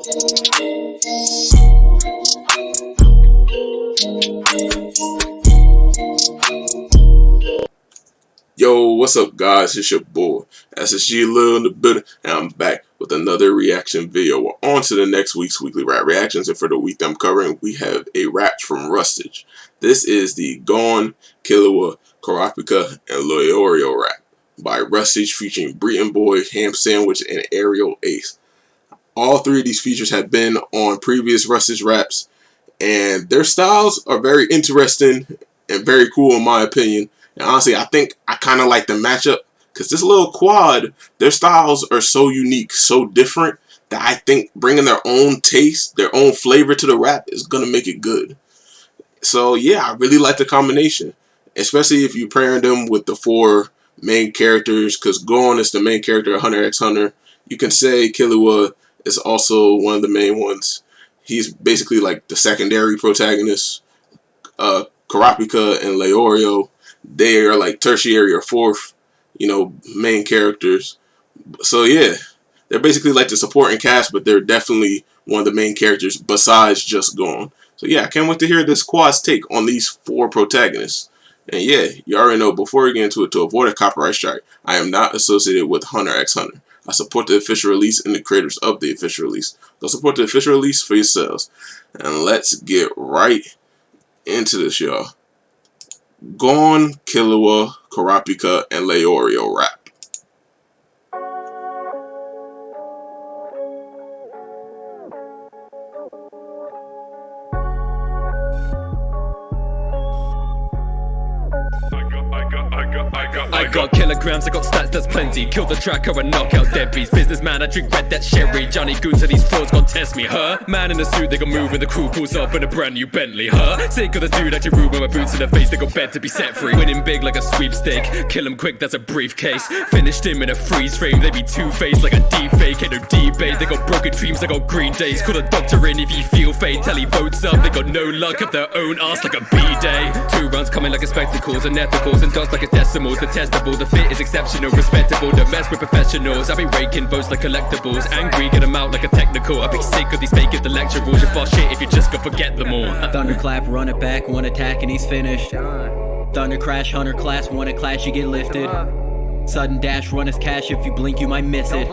Yo, what's up guys, it's your boy SSG Lil in the building, and I'm back with another reaction video. We're on to the next week's weekly rap reactions, and for the week I'm covering, we have a rap from Rustage. This is the Gone, Killua, Kurapika, and Leorio Rap by Rustage featuring Breeton Boi, Ham Sandwich, and Aerial Ace. All three of these features have been on previous Rustage raps, and their styles are very interesting and very cool in my opinion. And honestly, I think I kind of like the matchup because this little quad, their styles are so unique, so different, that I think bringing their own taste, their own flavor to the rap is going to make it good. So yeah, I really like the combination, especially if you pairing them with the four main characters, because Gon is the main character, Hunter x Hunter. You can say Killua is also one of the main ones. He's basically like the secondary protagonist. Kurapika and Leorio, they are like tertiary or fourth, main characters. So yeah, they're basically like the supporting cast, but they're definitely one of the main characters besides just Gon. So yeah, I can't wait to hear this quad's take on these four protagonists. And yeah, you already know, before we get into it, to avoid a copyright strike, I am not associated with Hunter x Hunter. I support the official release and the creators of the official release. Go support the official release for yourselves. And let's get right into this, y'all. Gone, Killua, Kurapika, and Leorio Rap. I got kilograms, I got stats, that's plenty. Kill the tracker and knock out deadbeats. Businessman, I drink red, that's sherry. Johnny Goons to these frauds gon' test me, huh? Man in the suit, they gon' move when the crew pulls up in a brand new Bentley, huh? Sick of the dude at your room with my boots in the face, they gon' bed to be set free. Winning big like a sweepstake, kill him quick, that's a briefcase. Finished him in a freeze frame, they be two-faced like a deep fake. Ain't no debate, they got broken dreams, they got green days. Call a doctor in if you feel fate, tell he votes up. They got no luck up their own ass like a B-day. 2 rounds coming like a spectacles, and ethicals and dots like a decimals. The testable, the fit is exceptional, respectable. Don't mess with professionals. I be raking votes like collectibles. Angry, get them out like a technical. I be sick of these fake intellectuals. You boss shit if you just go forget them all. Thunderclap, run it back, one attack and he's finished. Thunder crash, Hunter class, one a clash, you get lifted. Sudden dash, run his cash, if you blink you might miss it.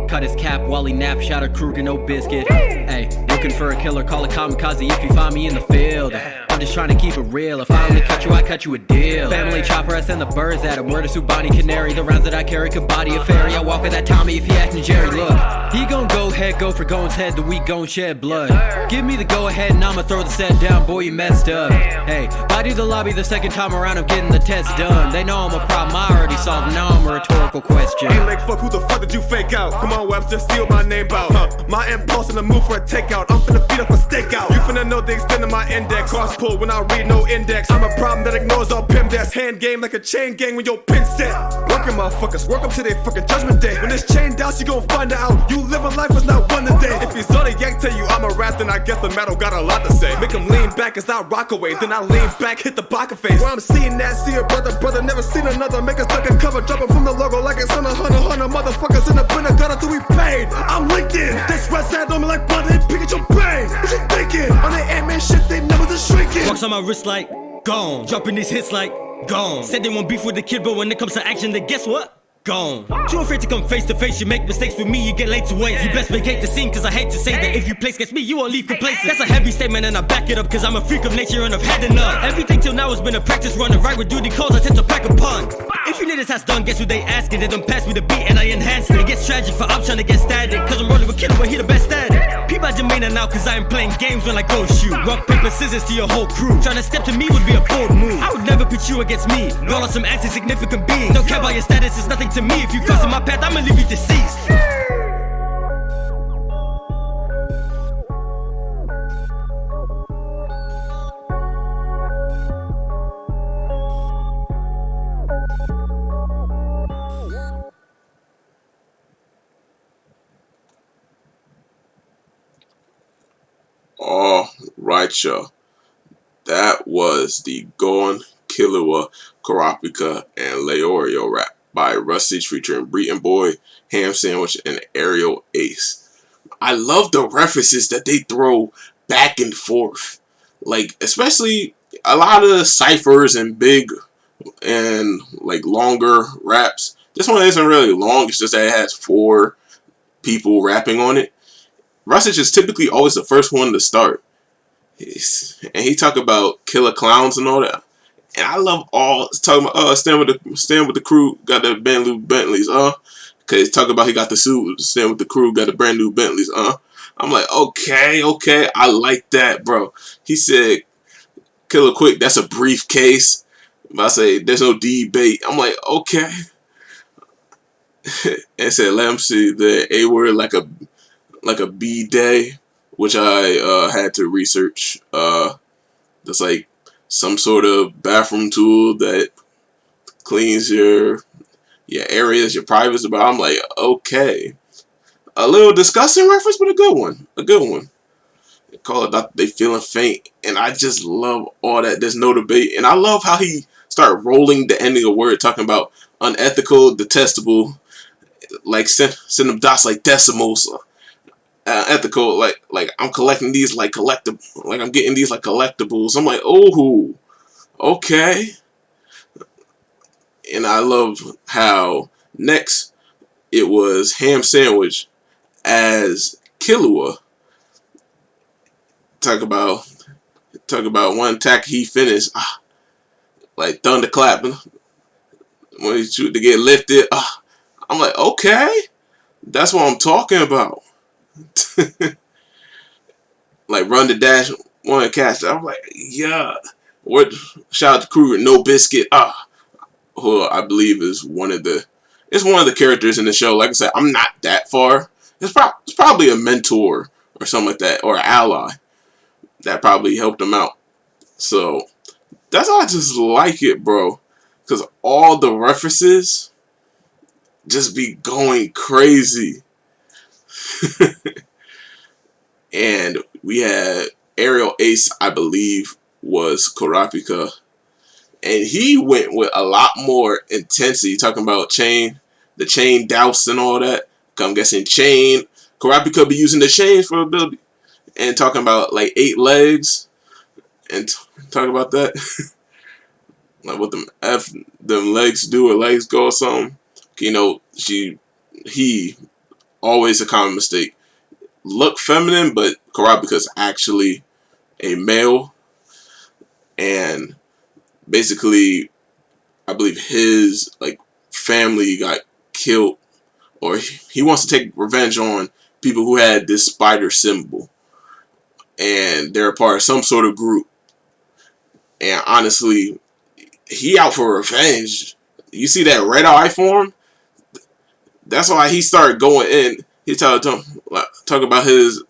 Cut his cap while he naps, shout at Kruger, no biscuit. Hey, looking for a killer, call a kamikaze if you find me in the field. I'm just trying to keep it real. If I only cut you, I cut you a deal. Family chopper, I send the birds at him. Word of Subani Canary. The rounds that I carry could body a fairy. I walk with that Tommy if he acting Jerry. Look, he gon' go ahead, go for Gon's head. The weak gon' shed blood. Give me the go ahead and I'ma throw the set down. Boy, you messed up. Hey, body the lobby the second time around. I'm getting the test done. They know I'm a problem I already solved. Now I'm a rhetorical question. Ain't like fuck, who the fuck did you fake out? Come on, Webster, steal my name out. My impulse in the move for a takeout. I'm finna feed up a stakeout. You finna know the extent of my index. Cross pull when I read no index. I'm a problem that ignores all pim that's hand game like a chain gang when your pin set. Working motherfuckers, work up to their fucking judgment day. When this chain down, you gon' find out. You living life was not one today. If he's Zodiac tell you I'm a rat, then I guess the metal got a lot to say. Make him lean back as I rock away, then I lean back, hit the pocket face. Where I'm seeing that, see a brother, never seen another. Make a second cover, jumping from the logo like it's on a hunter. Motherfuckers in the pinnacle, got till we paid. I'm linking. This red sand on me like blood, they pick at your brain. What you thinking? On the Ant-Man shit, they never just shrinking. Rocks on my wrist like gone, dropping these hits like gone. Said they won't beef with the kid, but when it comes to action, then guess what? Gone. Too afraid to come face to face. You make mistakes with me, you get late to wait. You best vacate the scene, cause I hate to say that if you place against me, you won't leave complacent. That's a heavy statement and I back it up, cause I'm a freak of nature and I've had enough. Everything till now has been a practice run. Right with duty calls, I tend to pack a pun. If you need this task done, guess who they asking? They don't pass me the beat and I enhance it. It gets tragic for I'm trying to get static, cause I'm rolling with Killua, but he the best at it. Peep my demeanor now, cause I am playing games when I go shoot. Rock, paper, scissors to your whole crew. Trying to step to me would be a bold move. I would never put you against me. Roll on some anti-significant beings. Don't care about your status, it's nothing to me. If you cross my path, I'ma leave you deceased. Alright, y'all. That was the Gone, Killua, Kurapika, and Leorio Rap by Rustage featuring Breeton Boi, Ham Sandwich, and Aerial Ace. I love the references that they throw back and forth. Like, especially a lot of cyphers and big and like longer raps. This one isn't really long, it's just that it has 4 people rapping on it. Rustage is typically always the first one to start. And he talk about killer clowns and all that. And I love all talking about stand with the crew, got the brand new Bentleys, cause talk about he got the suit, stand with the crew, got the brand new Bentleys, I'm like, okay, I like that, bro. He said, Killer Quick, that's a briefcase. I say, there's no debate. I'm like, okay. And said, let him see the A word like a B day, which I had to research. That's like some sort of bathroom tool that cleans your areas, your privacy. But I'm like, okay. A little disgusting reference, but a good one. They call it They Feeling Faint. And I just love all that. There's no debate. And I love how he started rolling the ending of word, talking about unethical, detestable, like send them dots like decimals. Ethical, like I'm collecting these like I'm getting these like collectibles. I'm like, oh, okay. And I love how next it was Ham Sandwich as Killua. Talk about one attack he finished, like thunderclap when he shoot to get lifted. I'm like, okay, that's what I'm talking about. Like run the dash, one catch. I'm like, yeah. What? Shout out to Kruger, No Biscuit. Who I believe is one of the characters in the show. Like I said, I'm not that far. It's probably a mentor or something like that, or an ally that probably helped him out. So that's why I just like it, bro. Because all the references just be going crazy. And we had Aerial Ace, I believe, was Kurapika. And he went with a lot more intensity, talking about the chain douse and all that. I'm guessing chain. Kurapika be using the chains for ability. And talking about like 8 legs. And talking about that. Like what them legs do or legs go or something. You know, he always a common mistake. Look feminine, but Kurapika's actually a male. And basically, I believe his like family got killed, or he wants to take revenge on people who had this spider symbol, and they're a part of some sort of group. And honestly, he out for revenge. You see that red eye form? That's why he started going in. He talk about his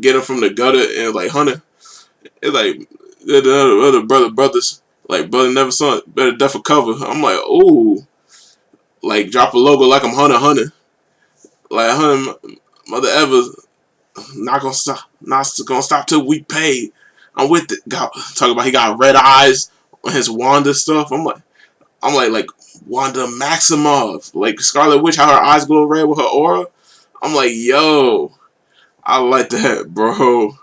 get him from the gutter and like Hunter. It's like the other brothers. Like brother never saw it. Better death for cover. I'm like, ooh, like drop a logo like I'm Hunter. Like Hunter, mother ever not gonna stop till we pay. I'm with it. Talk about he got red eyes on his Wanda stuff. I'm like Wanda Maximoff, like Scarlet Witch, how her eyes glow red with her aura. I'm like, yo, I like that, bro.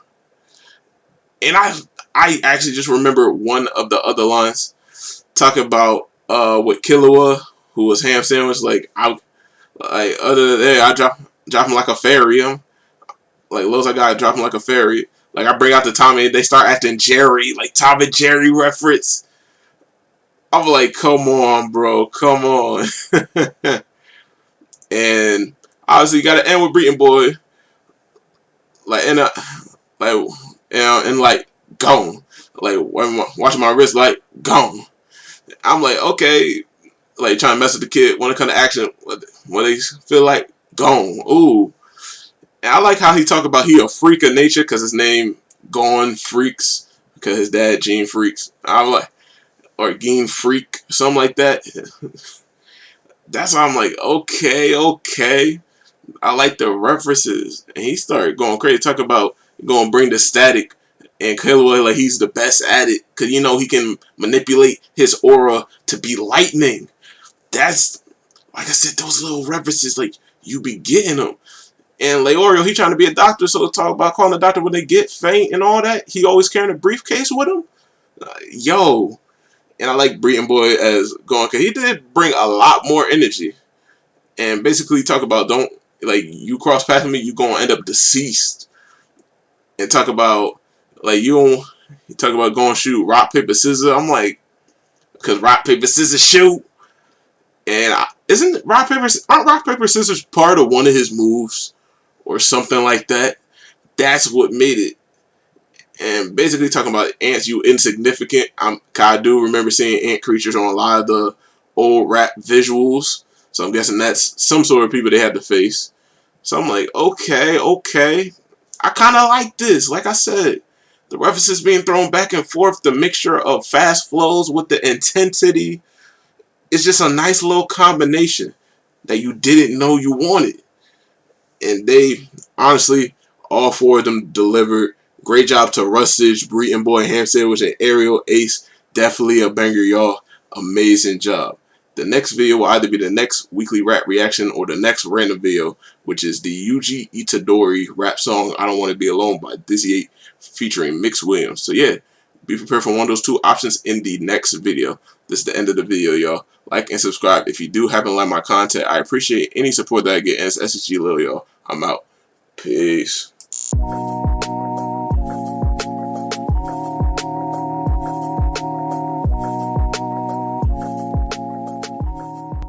And I actually just remember one of the other lines talking about with Killua, who was Ham Sandwich. Like other than that, I drop him like a fairy. Like Los, I gotta drop him like a fairy. Like I bring out the Tommy, they start acting Jerry, like Tom and Jerry reference. I'm like, come on, bro, come on. And obviously, you gotta end with Breeton Boi, like and like gone, like watching my wrist, like gone. I'm like, okay, like trying to mess with the kid. When it comes to action, when they feel like gone, ooh. And I like how he talk about he a freak of nature because his name Gone Freaks because his dad Gene Freaks. I'm like, or Gene Freak, something like that. That's why I'm like, okay. I like the references. And he started going crazy, talking about going to bring the static. And Killua, like, he's the best at it. Because, you know, he can manipulate his aura to be lightning. That's, like I said, those little references, like, you be getting them. And Leorio, he trying to be a doctor, so to talk about calling the doctor when they get faint and all that. He always carrying a briefcase with him. Yo. And I like Breeton Boi as going, because he did bring a lot more energy. And basically talk about, don't, like, you cross paths with me, you going to end up deceased. And talk about, like, you talk about going shoot rock, paper, scissors. I'm like, because rock, paper, scissors shoot. And aren't rock, paper, scissors part of one of his moves? Or something like that. That's what made it. And basically talking about ants, you insignificant. I do remember seeing ant creatures on a lot of the old rap visuals. So I'm guessing that's some sort of people they had to face. So I'm like, okay. I kind of like this. Like I said, the references being thrown back and forth, the mixture of fast flows with the intensity. It's just a nice little combination that you didn't know you wanted. And they, honestly, all four of them delivered. Great job to Rustage, Breeton Boi, Ham Sandwich, and Ariel Ace. Definitely a banger, y'all. Amazing job. The next video will either be the next weekly rap reaction or the next random video, which is the Yuji Itadori rap song I Don't Want to Be Alone by Dizzy 8 featuring Mix Williams. So yeah, be prepared for one of those two options in the next video. This is the end of the video, y'all. Like and subscribe if you do happen to like my content. I appreciate any support that I get. And it's SSG Lil, y'all. I'm out. Peace.